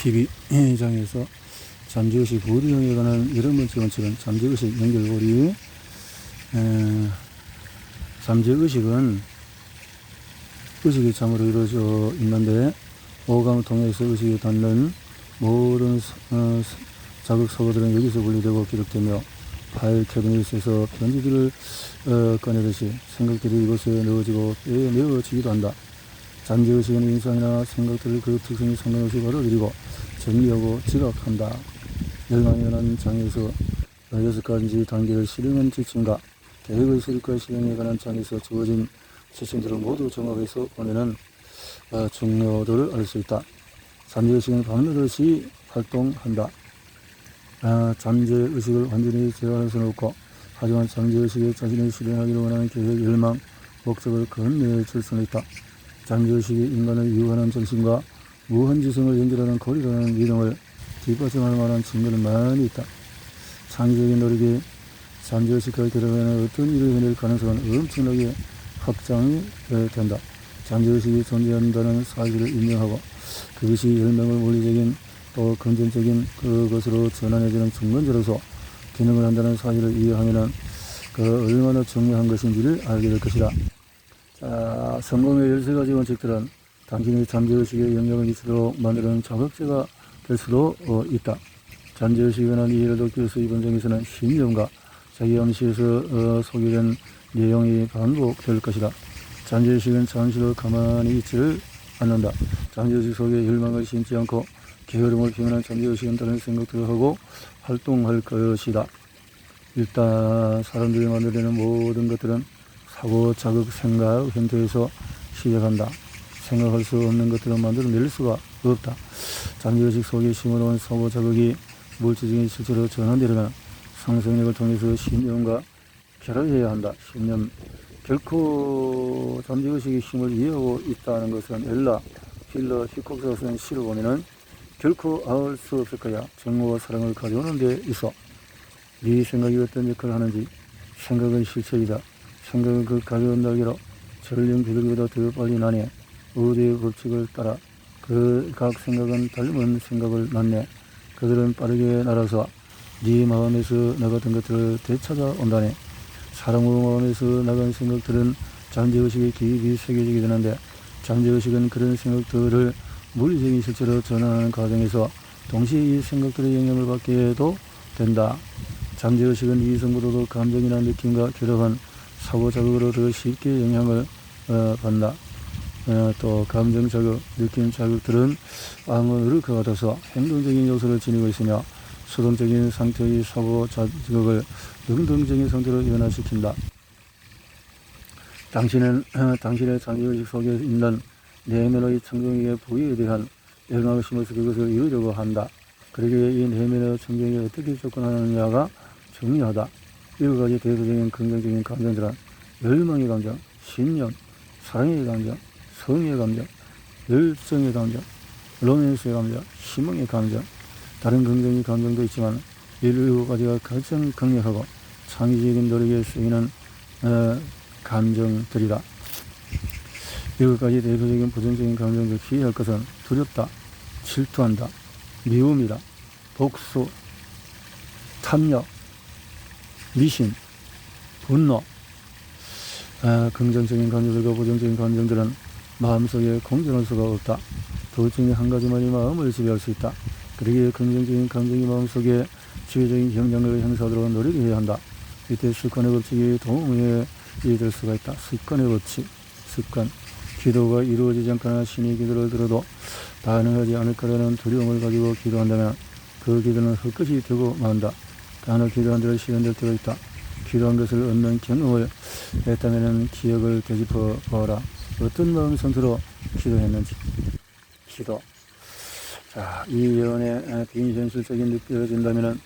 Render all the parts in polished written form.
12장에서 잠재의식 보리형에 관한 11번째 원칙은 잠재의식 연결고리. 잠재의식은 의식이 참으로 이루어져 있는데 오감을 통해서 의식에 닿는 모든 자극 사고들은 여기서 분리되고 기록되며 파일 캐비닛에서 편지들을 꺼내듯이 생각들이 이곳에 넣어지고 빼내어지기도 한다. 잠재의식은 인상이나 생각들을 그 특성에 상관없이 받아들이고 정리하고 지각한다. 멸망에 관한 장에서 6가지 단계를 실행한 지침과 계획의 수립과 실행에 관한 장에서 주어진 지침들을 모두 종합해서 보내는 중요도를 알 수 있다. 잠재의식은 밤낮없이 활동한다. 잠재의식을 완전히 제어할 수는 없고, 하지만 잠재의식에 자신이 실행하기를 원하는 계획, 열망, 목적을 건네줄 수는 있다. 잠재의식이 인간을 유혹하는 정신과 무한지성을 연결하는 고리라는 믿음을 뒷받침할 만한 증거는 많이 있다. 창의적인 노력이 잠재의식과 결합하는 어떤 일을 해낼 가능성은 엄청나게 확장이 된다. 잠재의식이 존재한다는 사실을 인정하고 그것이 열명을 물리적인 또 금전적인 그것으로 전환해주는 중간자로서 기능을 한다는 사실을 이해하면 얼마나 중요한 것인지를 알게 될 것이다. 자, 성공의 13가지 원칙들은 당신의 잠재의식에 영향을 미치도록 만드는 자극제가 될 수도 있다. 잠재의식에 관한 이해를 돕기 위해서 이번 장에서는 신념과 자기 암시에서 소개된 내용이 반복될 것이다. 잠재의식은 잠시도 가만히 있지를 않는다. 잠재의식 속에 열망을 심지 않고 게으름을 표현한 잠재의식은 다른 생각들을 하고 활동할 것이다. 일단 사람들이 만들어내는 모든 것들은 사고, 자극, 생각 형태에서 시작한다. 생각할 수 없는 것들은 만들어낼 수가 없다. 잠재의식 속에 심어놓은 사고, 자극이 물질적인 실체로 전환되려면 상상력을 통해서 신념과 결합해야 한다. 신념. 결코 잠재의식의 힘을 이해하고 있다는 것은 엘라 힐러 히콕스가 쓴 시를 보면은 결코 알 수 없을 거야. 정오와 사랑을 가져오는 데 있어. 네 생각이 어떤 역할을 하는지. 생각은 실체이다. 생각은 그 가벼운 날개로 전령 비둘기보다 더 빨리 나네. 우주의 법칙을 따라 그 각 생각은 닮은 생각을 낳네. 그들은 빠르게 날아서 네 마음에서 나갔던 것들을 되찾아 온다네. 사람의 마음에서 나간 생각들은 잠재의식에 깊이 새겨지게 되는데 잠재의식은 그런 생각들을 물리적인 실체로 전환하는 과정에서 동시에 이 생각들의 영향을 받게도 된다. 잠재의식은 이성보다도 감정이나 느낌과 결합한 사고자극으로 더 쉽게 영향을 받는다. 또 감정 자극, 느낌 자극들은 암흑을 가둬서 행동적인 요소를 지니고 있으며 수동적인 상태의 사고 자극을 능동적인 상태로 변화시킨다. 당신의 잠재의식 속에 있는 내면의 청정의 부위에 대한 열망을 심어서 그것을 이루려고 한다. 그러기에 이 내면의 청정에 어떻게 접근하느냐가 중요하다. 7가지 대표적인 긍정적인 감정들은 열망의 감정, 신념, 사랑의 감정, 성의 감정, 열정의 감정, 로맨스의 감정, 희망의 감정, 다른 긍정의 감정도 있지만 이 7가지가 가장 강력하고 창의적인 노력에 쓰이는 감정들이다. 7가지 대표적인 부정적인 감정들 피해야 할 것은 두렵다, 질투한다, 미움이다, 복수, 탐욕, 미신, 분노. 긍정적인 감정들과 부정적인 감정들은 마음속에 공존할 수가 없다. 둘 중에 한 가지만이 마음을 지배할 수 있다. 그러기에 긍정적인 감정이 마음속에 지배적인 영향력을 행사하도록 노력해야 한다. 이때 습관의 법칙이 도움이 될 수가 있다. 습관의 법칙, 습관. 기도가 이루어지지 않거나 신의 기도를 들어도 반응하지 않을 거라는 두려움을 가지고 기도한다면 그 기도는 헛것이 되고 만다. 간혹 기도한 대로 실현될 때가 있다. 기도한 것을 얻는 경험을 했다면 기억을 되짚어 보아라. 어떤 마음 상태로 기도했는지. 기도. 자, 이 예언의 비현실적인 느껴진다면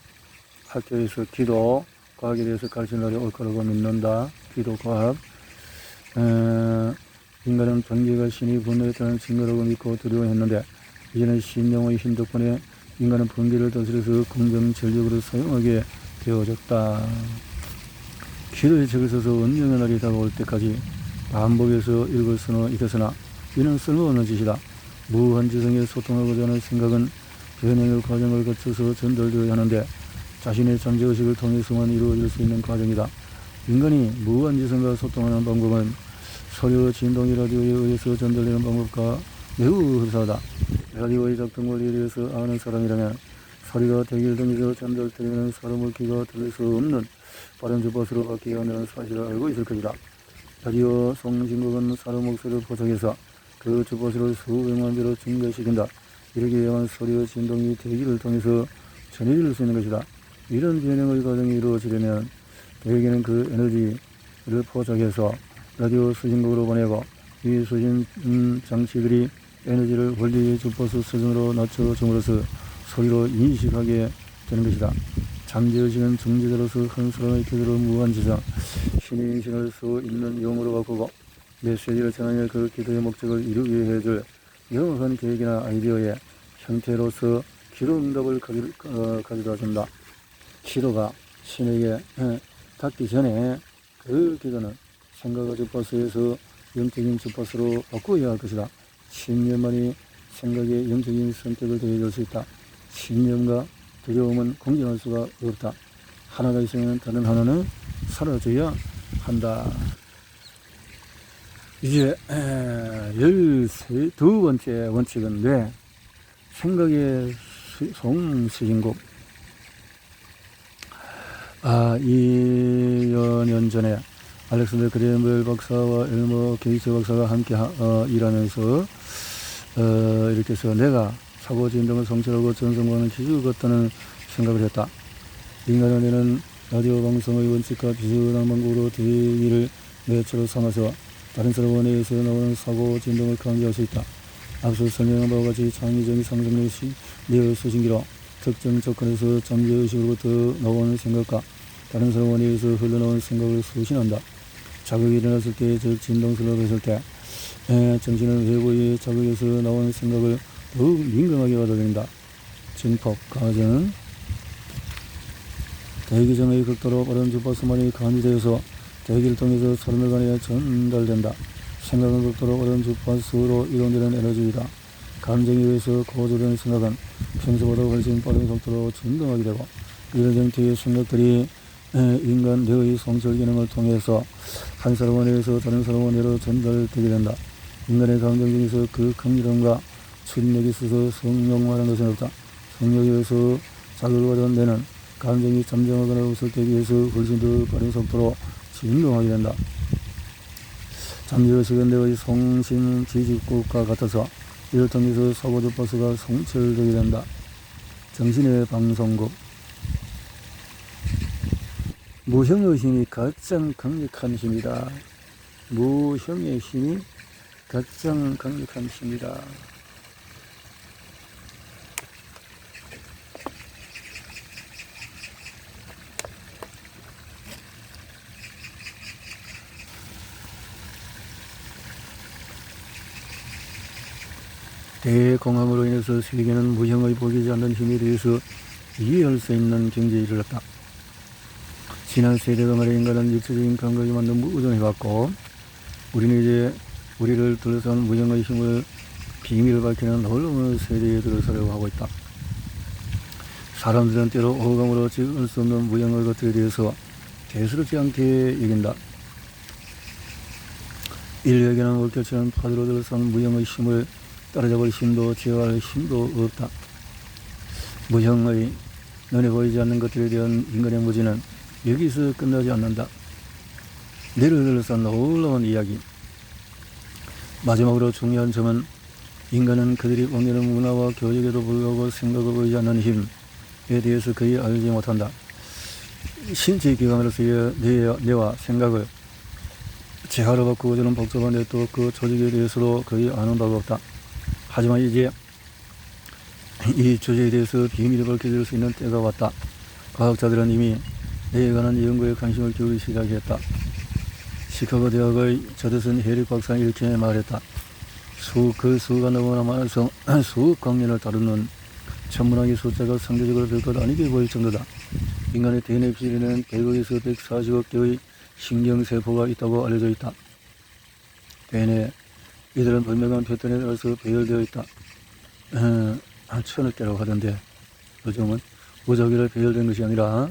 학교에서 기도, 과학에 대해서 가르치는 날이 올 거라고 믿는다. 기도, 과학. 인간은 번개가 신이 분노했다는 증거라고 믿고 두려워했는데 이제는 신령의 힘 덕분에 인간은 번개를 다스려서 공정 전력으로 사용하게 되어졌다. 기도의 책을 써서 운명의 날이 다가올 때까지 반복해서 읽을 수는 있었으나 이는 쓸모없는 짓이다. 무한지성에 소통하고자 하는 생각은 변형의 과정을 거쳐서 전달되어야 하는데 자신의 잠재의식을 통해서만 이루어질 수 있는 과정이다. 인간이 무한지성과 소통하는 방법은 소리와 진동이 라디오에 의해서 전달되는 방법과 매우 흡사하다. 라디오의 작동 원리에 대해서 아는 사람이라면 소리가 대기를 통해서 전달되면 사람의 귀가 들을 수 없는 빠른 주파수로 바뀌게 한다는 사실을 알고 있을 것이다. 라디오 송신국은 사람 목소리를 포착해서 그 주파수를 수백만 배로 증가시킨다. 이렇게 해야만 소리와 진동이 대기를 통해서 전해질 수 있는 것이다. 이런 변형의 과정이 이루어지려면 대기는 그 에너지를 포착해서 라디오 수신국으로 보내고 이 수신 장치들이 에너지를 원리의 주파수 수준으로 낮춰줌으로써 소리로 인식하게 되는 것이다. 잠재의식은 중지자로서 한 사람의 기도로 무한지성, 신의 인식할 수 있는 용어로 바꾸고 메시지를 전하여 그 기도의 목적을 이루게 해줄 명확한 계획이나 아이디어의 형태로서 기도 응답을 가져다 준다. 기도가 신에게 닿기 전에 그 기도는 생각의 주파수에서 영적인 주파수로 바꾸어야 할 것이다. 신념만이 생각의 영적인 성격을 더해줄 수 있다. 신념과 두려움은 공존할 수가 없다. 하나가 있으면 다른 하나는 사라져야 한다. 이제 12번째 원칙은 뇌, 생각의 송수진국. 2년 전에 알렉산더 그레이엄 박사와 엘머 게이츠 박사가 함께 일하면서 이렇게 해서 내가 사고 진동을 성취하고 전성하는 기술을 갖다는 생각을 했다. 인간의 뇌는 라디오 방송의 원칙과 비슷한 방법으로 대기를 매체로 삼아서 다른 사람의 뇌에서 나오는 사고 진동을 감지할 수 있다. 앞서 설명한 바와 같이 창의적인 상상력이 뇌의 수신기로 특정 조건에서 잠재의식으로부터 나오는 생각과 다른 사람의 뇌에서 흘러나오는 생각을 수신한다. 자극이 일어났을 때, 즉 진동소리가 했을 때 정신은 외부의 자극에서 나오는 생각을 더욱 민감하게 받아들인다. 증폭 과정은 대기정의 극도로 빠른 주파수만이 감지되어서 대기를 통해서 사람들 간에 전달된다. 생각은 극도로 빠른 주파수로 이동되는 에너지이다. 감정에 의해서 고조되는 생각은 평소보다 훨씬 빠른 속도로 진동하게 되고 이런 형태의 생각들이 인간 뇌의 성철 기능을 통해서 한 사람의 뇌에서 다른 사람의 뇌로 전달되게 된다. 인간의 감정 중에서 그 강렬함과 추진력이 있어서 성욕만한 것은 없다. 성욕에 의해서 자극을 받은 뇌는 감정이 잠잠하거나 없을 때에 비해서 훨씬 더 빠른 속도로 진동하게 된다. 잠재의식은 뇌의 송신 지지국과 같아서 이를 통해서 사고 주파수가 성철되게 된다. 정신의 방송국. 무형의 힘이 가장 강력한 힘이다. 무형의 힘이 가장 강력한 힘이다. 대공황으로 인해서 세계는 무형의 보이지 않는 힘에 대해서 이해할 수 있는 경지에 이르렀다. 지난 세대가 말해 인간은 육체적인 감각에만 너무 의존해왔고 우리는 이제 우리를 둘러싼 무형의 힘을 비밀을 밝히는 놀라운 세대에 들어서려고 하고 있다. 사람들은 때로 어감으로 지을 수 없는 무형의 것들에 대해서 대수롭지 않게 여긴다. 인류에게는 월결처럼 파도로 들어선 무형의 힘을 따라잡을 힘도 제어할 힘도 없다. 무형의 눈에 보이지 않는 것들에 대한 인간의 무지는 여기서 끝나지 않는다. 뇌를 둘러싼 놀라운 이야기. 마지막으로 중요한 점은 인간은 그들이 옹연한 문화와 교육에도 불구하고 생각을 보이지 않는 힘에 대해서 거의 알지 못한다. 신체 기관으로서의 뇌와 생각을 재화로 바꾸고 저는 복잡한 뇌도 그 조직에 대해서도 거의 아는 바가 없다. 하지만 이제 이 주제에 대해서 비밀이 밝혀질 수 있는 때가 왔다. 과학자들은 이미 뇌에 관한 연구에 관심을 기울이기 시작했다. 시카고 대학의 저드슨 해리 박사는 이렇게 말했다. 그 수가 너무나 많아서 수억 광년을 다루는 천문학의 숫자가 상대적으로 별것 아니게 보일 정도다. 인간의 DNA 필에는 100억에서 140억 개의 신경세포가 있다고 알려져 있다. DNA 이들은 분명한 패턴에 따라서 배열되어 있다. 천을 깨라고 하던데 요즘은 무작위로 배열된 것이 아니라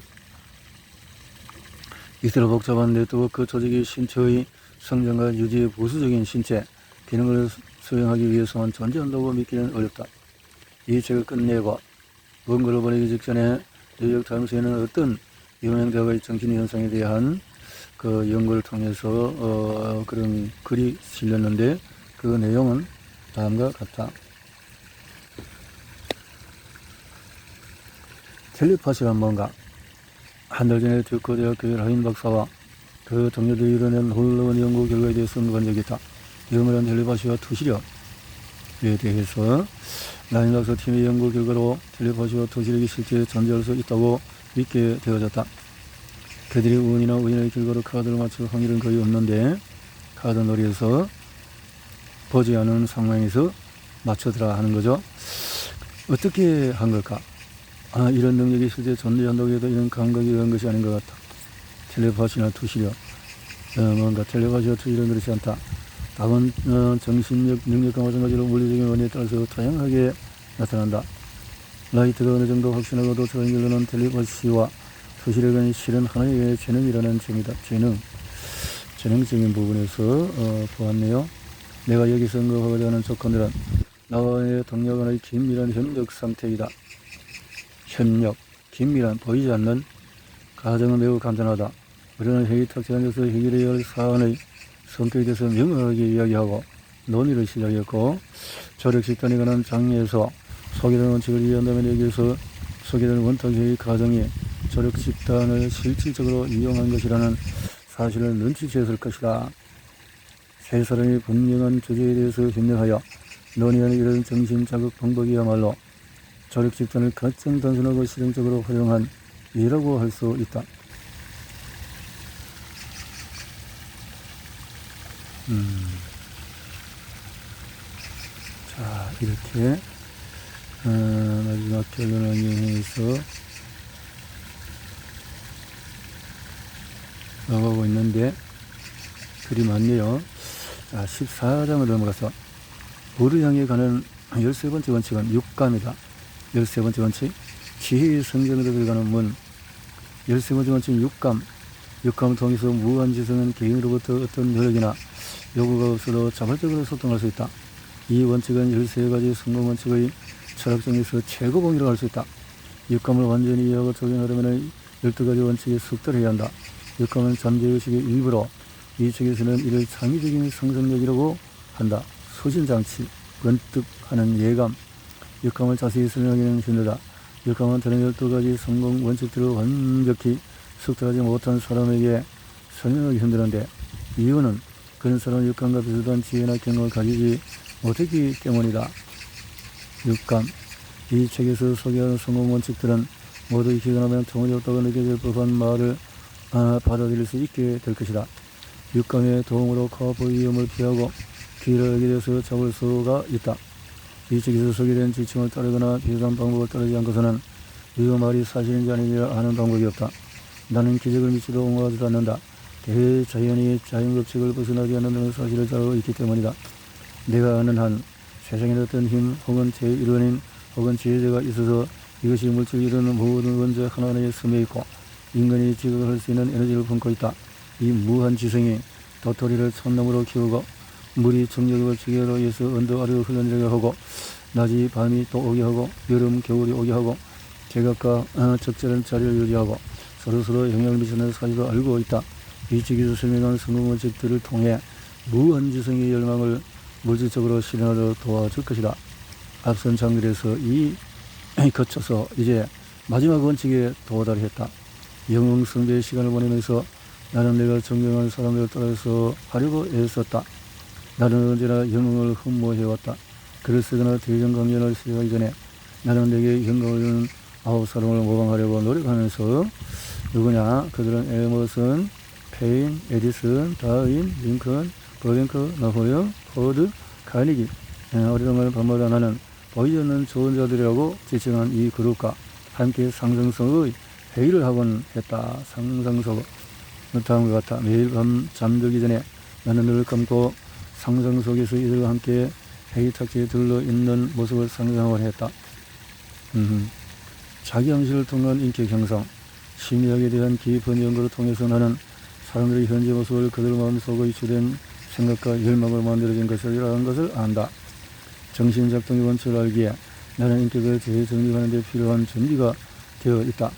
이대로 복잡한 네트워크 조직이 신체의 성장과 유지의 부수적인 신체 기능을 수행하기 위해서만 존재한다고 믿기는 어렵다. 이 책을 끝내고 원고를 보내기 직전에 뉴욕타임스에는 어떤 유명자의 정신 현상에 대한 그 연구를 통해서 그런 글이 실렸는데 그 내용은 다음과 같다. 텔레파시란 뭔가? 한 달 전에 듀크 대학교의 라인 박사와 그 동료들이 이뤄낸 놀라운 연구 결과에 대해서 언급한 적이 있다. 영어란 텔레파시와 투시력에 대해서 라인 박사 팀의 연구 결과로 텔레파시와 투시력이 실제 존재할 수 있다고 믿게 되어졌다. 그들이 운이나 우연의 결과로 카드를 맞출 확률은 거의 없는데 카드 놀이에서 보지 않은 상황에서 맞추더라 하는 거죠. 어떻게 한 걸까? 이런 능력이 실제 존재한다고 해도 이런 감각이 의한 것이 아닌 것 같다. 텔레파시나 투시력, 뭔가 텔레파시와 투시력은 그렇지 않다. 다른 정신력 능력과 마찬가지로 물리적인 원리에 따라서 다양하게 나타난다. 라이트가 어느 정도 확신하고도 저런 결론은 텔레파시와 투시력은 실은 하나의 재능이라는 점이다. 재능적인 부분에서 보았네요. 내가 여기서 언급하고자 하는 조건들은 나와의 동료 간의 긴밀한 협력 상태이다. 협력, 긴밀한, 보이지 않는 가정은 매우 간단하다. 우리는 회의 탁자에서 해결해야 할 사안의 성격에 대해서 명확하게 이야기하고 논의를 시작했고 조력식단에 관한 장에서 소개되는 원칙을 이해한다면 여기에서 소개되는 원탁회의 과정이 조력식단을 실질적으로 이용한 것이라는 사실을 눈치챘을 것이다. 세 사람이 분명한 주제에 대해서 협력하여 논의하는 이런 정신자극 방법이야말로 조력집단을 가장 단순하고 실용적으로 활용한 예라고 할 수 있다. 자, 이렇게 마지막 결론을 이용해서 나가고 있는데 글이 많네요. 자, 14장을 넘어가서 부를 향해 가는 13번째 원칙은 육감이다. 13번째 원칙, 지혜의 성전으로 들어가는 문. 13번째 원칙은 육감. 육감을 통해서 무한지성은 개인으로부터 어떤 노력이나 요구가 없어도 자발적으로 소통할 수 있다. 이 원칙은 13가지 성공 원칙의 철학 중에서 최고봉이라고 할 수 있다. 육감을 완전히 이해하고 적용하려면 12가지 원칙에 숙달해야 한다. 육감은 잠재의식의 일부로 이 책에서는 이를 창의적인 상상력이라고 한다. 소신장치, 번뜩하는 예감. 육감을 자세히 설명하기는 힘들다. 육감은 다른 12가지 성공 원칙들을 완벽히 숙달하지 못한 사람에게 설명하기 힘드는데 이유는 그런 사람은 육감과 비슷한 지혜나 경험을 가지지 못했기 때문이다. 육감. 이 책에서 소개하는 성공 원칙들은 모두 익히거나 터무니없다고 느껴질 법한 말을 받아들일 수 있게 될 것이다. 육감의 도움으로 코앞의 위험을 피하고 기회를 알게 돼서 잡을 수가 있다. 이 책에서 소개된 지침을 따르거나 비슷한 방법을 따르지 않고서는 이 말이 사실인지 아닌지 아는 방법이 없다. 나는 기적을 믿지도 옹호하지도 않는다. 대자연이 자연법칙을 벗어나지 않는다는 사실을 잘 알고 있기 때문이다. 내가 아는 한 세상에 어떤 힘 혹은 제1원인 혹은 지혜자가 있어서 이것이 물질을 이루는 모든 원자 하나하나에 스며 있고 인간이 지각할 수 있는 에너지를 품고 있다. 이 무한 지성이 도토리를 참나무로 키우고 물이 정력을 지게로 해서 언덕 아래로 흘러내리게 하고 낮이 밤이 또 오게 하고 여름 겨울이 오게 하고 제각각 적절한 자리를 유지하고 서로서로 영향을 미치는 사실을 알고 있다. 이 책에서 설명한 성공 원칙들을 통해 무한지성의 열망을 물질적으로 실현하도록 도와줄 것이다. 앞선 장들에서 이 거쳐서 이제 마지막 원칙에 도달했다. 영웅성배의 시간을 보내면서 나는 내가 존경하는 사람들을 따라서 하려고 애썼다. 나는 언제나 영웅을 흠모해왔다. 글을 쓰거나 대전강연을 시작하기 전에 나는 내게 영광을 주는 9사람을 모방하려고 노력하면서 누구냐? 그들은 에머슨, 페인, 에디슨, 다윈, 링컨, 버링크, 나폴레옹, 포드, 카니기. 어리석은 밤마다 나는 보이지 않는 좋은 자들이라고 지칭한 이 그룹과 함께 상상성의 회의를 하곤 했다. 상상성. 다음과 같다. 매일 밤 잠들기 전에 나는 눈을 감고 상상 속에서 이들과 함께 회의 탁지에 들러 있는 모습을 상상하곤 했다. 자기 암시를 통한 인격 형성, 심리학에 대한 깊은 연구를 통해서 나는 사람들의 현재 모습을 그들 마음속의 주된 생각과 열망으로 만들어진 것이라는 것을 안다. 정신작동의 원칙을 알기에 나는 인격을 재정립하는 데 필요한 준비가 되어 있다.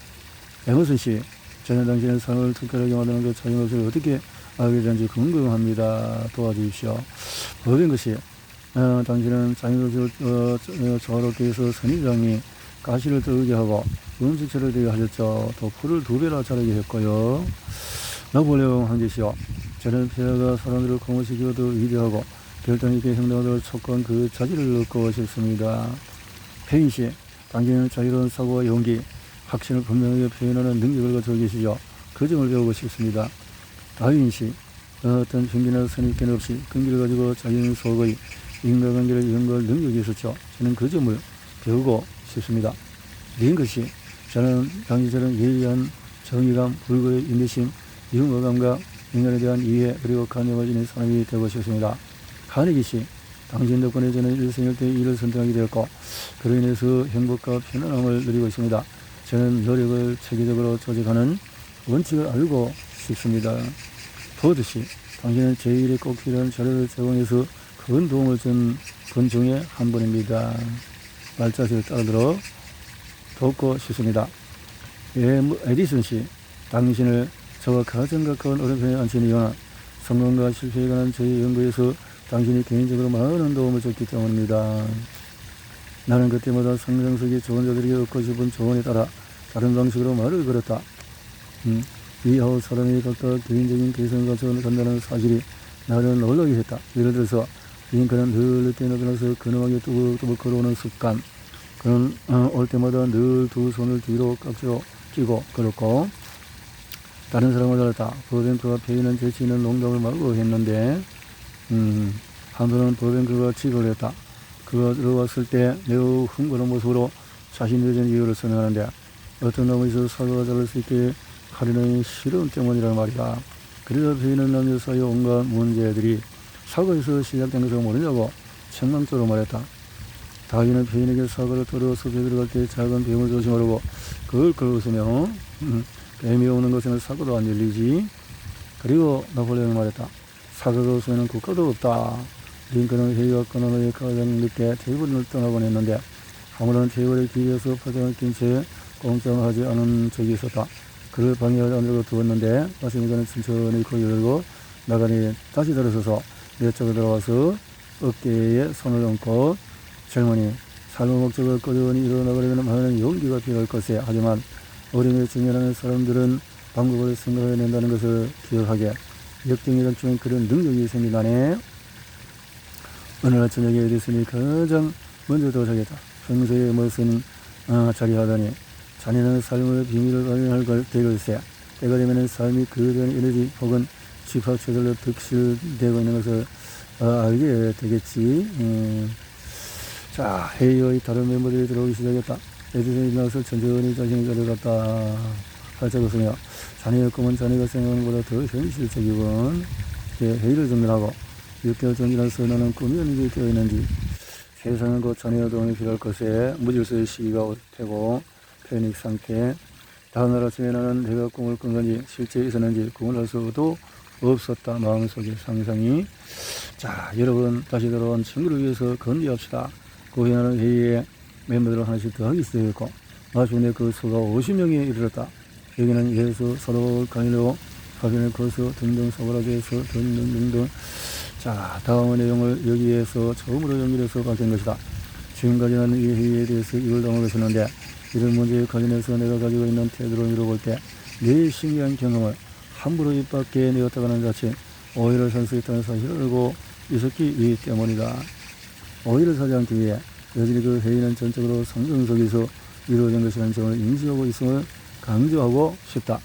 에머슨 씨, 저는 당신의 삶을 특별하게 만드는 그 자기 모습을 어떻게 알게 되는지 궁금합니다. 도와주십시오. 모든 것이 당신은 자기 모습을 조화롭게 해서 선인장이 가시를 떠오르게 하고 음식처를 되게 하셨죠. 또 풀을 2배나 자라게 했고요. 나폴레옹 황제시여, 저는 폐하가 사람들을 공허시키고 더 위대하고 결단 있게 행동하도록 촉구한 그 자질을 얻고 싶습니다. 페인씨, 당신은 자유로운 사고와 용기, 확신을 분명하게 표현하는 능력을 가지고 계시죠. 그 점을 배우고 싶습니다. 다윈씨, 어떤 편견이나 선입견 없이 끈기를 가지고 자기 속의 인간관계를 연구할 능력이 있었죠. 저는 그 점을 배우고 싶습니다. 링크씨, 저는 당신처럼 예리한 정의감, 불구의 인내심, 유머감과 인간에 대한 이해 그리고 관념을 지닌 사람이 되고 싶습니다. 카네기씨, 당신 덕분에 저는 일생일 때 일을 선택하게 되었고 그로 인해서 행복과 편안함을 누리고 있습니다. 저는 노력을 체계적으로 조직하는 원칙을 알고 싶습니다. 포드씨, 당신은 제 일에 꼭 필요한 자료를 제공해서 큰 도움을 준 분 중에 한 분입니다. 말자식을 따라들어 돕고 싶습니다. 에디슨 씨, 당신을 저와 가장 가까운 오른편에 앉힌 이유는 성공과 실패에 관한 저희 연구에서 당신이 개인적으로 많은 도움을 줬기 때문입니다. 나는 그때마다 성장석이 좋은 자들에게 얻고 싶은 조언에 따라 다른 방식으로 말을 걸었다. 이후 사람이 각각 개인적인 개성을 가져간다는 사실이 나를 놀라게 했다. 예를 들어서 링컨은 늘 늦게 일어나서 근엄하게 뚜벅뚜벅 걸어오는 습관. 그는 올 때마다 늘 2손을 뒤로 깍지로 끼고 걸었고 다른 사람을 달랐다. 버뱅크와 페이는 재치 있는 농담을 마구 했는데 한 번은 버뱅크가 직을 했다. 그가 들어왔을 때 매우 흥분한 모습으로 자신이 된 이유를 설명하는데 어떤 나무에서 사과가 자랄 수 있게 하려는 실험 때문이란 말이다. 그래서 페이는 남녀 사이의 온갖 문제들이 사과에서 시작된 것을 모르냐고 책망적으로 말했다. 다윈은 페인에게 사과를 털어 숲에 들어갈 때 작은 뱀을 조심하라고 그걸 웃으며 뱀이 오는 것에는 사과도 안 열리지. 그리고 나폴레옹이 말했다. 사과가 없으면 국가도 없다. 링컨은 회의와 끝난 후에 가장 늦게 테이블을 떠나곤 했는데 아무런 테이블에 기대어서 파장을 낀 채 꼼짝하지 않은 적이 있었다. 그를 방해하지 않으려고 두었는데 마침내 그는 천천히 거기 열고 나가니 다시 들어서서 내 쪽에 들어와서 어깨에 손을 얹고 젊은이, 삶의 목적을 꾸준히 이루어나가려면 많은 용기가 필요할 것에 하지만 어려움에 직면하는 사람들은 방법을 생각해낸다는 것을 기억하게 역경이란 중에 그런 능력이 생긴다네. 어느 날 저녁에 에디슨이 가장 먼저 도착했다. 평소에 무슨 자리하더니 자네는 삶의 비밀을 발견할 대걸세. 때가 되면 삶이 그대한 에너지 혹은 집합체들로 득실되고 있는 것을 알게 되겠지. 자, 회의의 다른 멤버들이 들어오기 시작했다. 에디슨이 나와서 천천히 자신의 자리를 갖다 활짝 웃으며 자네의 꿈은 자네가 생각하는 것보다 더 현실적이군. 회의를 정리하고 6개월 전이라서 너는 꿈이 어느 게 되어있는지 세상은 곧 자네의 도움이 필요할 것에 무질서의 시기가 올 테고 패닉 상태. 다음날 아침에 나는 내가 꿈을 꾼 건지 실제 있었는지 꿈을 할 수도 없었다. 마음속의 상상이. 자, 여러분 다시 돌아온 친구를 위해서 건의합시다. 그 후에 나는 회의에 멤버들을 하나씩 더 하기 시작했고 마침내 그 수가 50명에 이르렀다. 여기는 예수, 사도, 강일로, 파견을 거서 등등 사바라교에서 등등등등. 자, 다음의 내용을 여기에서 처음으로 연결해서 밝힌 것이다. 지금까지 나는 이 회의에 대해서 이걸 당하고 있었는데 이런 문제에 관련해서 내가 가지고 있는 태도로 미뤄볼 때 내 신기한 경험을 함부로 입 밖에 내었다가는 자칫 오해를 살 수 있다는 사실을 알고 있었기 때문이다. 오해를 사지 않기 위해 여전히 그 회의는 전적으로 상정 속에서 이루어진 것이라는 점을 인지하고 있음을 강조하고 싶다.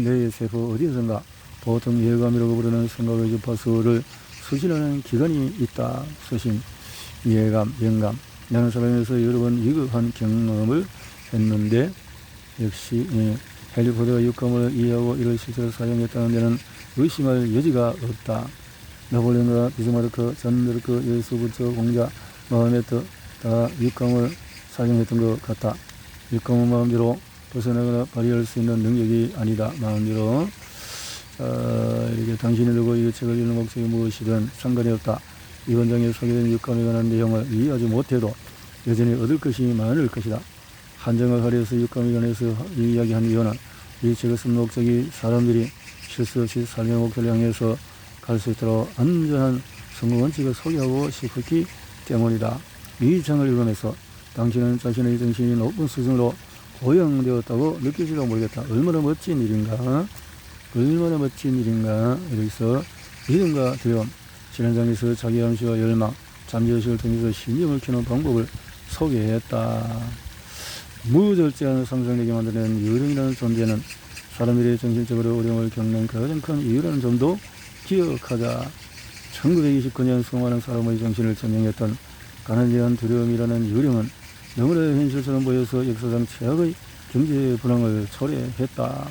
내 세포 어디에선가 보통 예감이라고 부르는 생각의 주파수를 수신하는 기관이 있다. 수신, 예감, 영감. 나는 사람에서 여러 번 위급한 경험을 했는데 역시 헨리 포드가 육감을 이해하고 이를 실제로 사용했다는 데는 의심할 여지가 없다. 나폴레옹과 비스마르크, 잔베르크, 예수부처 공자, 마호메트 다 육감을 사정했던 것 같다. 일감은 마음대로 벗어나거나 발휘할 수 있는 능력이 아니다. 마음대로 이렇게 당신이 누구 이 책을 읽는 목적이 무엇이든 상관이 없다. 이 원장에 소개된 육감에 관한 내용을 이해하지 못해도 여전히 얻을 것이 많을 것이다. 한정을 가려서 육감에 관해서 이야기한 이유는 이 책을 쓴 목적이 사람들이 실수 없이 삶의 목표를 향해서 갈 수 있도록 안전한 성공 원칙을 소개하고 싶었기 때문이다. 이 장을 읽으면서 당신은 자신의 정신이 높은 수준으로 고양되었다고 느낄지도 모르겠다. 얼마나 멋진 일인가. 얼마나 멋진 일인가. 여기서 믿음과 두려움, 진행장에서 자기 암시와 열망, 잠재의식을 통해서 신념을 키우는 방법을 소개했다. 무절제한 상상력이 만드는 요령이라는 존재는 사람들이 정신적으로 어려움을 겪는 가장 큰 이유라는 점도 기억하자. 1929년 수많은 사람의 정신을 점령했던 가난에 두려움이라는 요령은 너무나 현실처럼 보여서 역사상 최악의 경제 불황을 초래했다.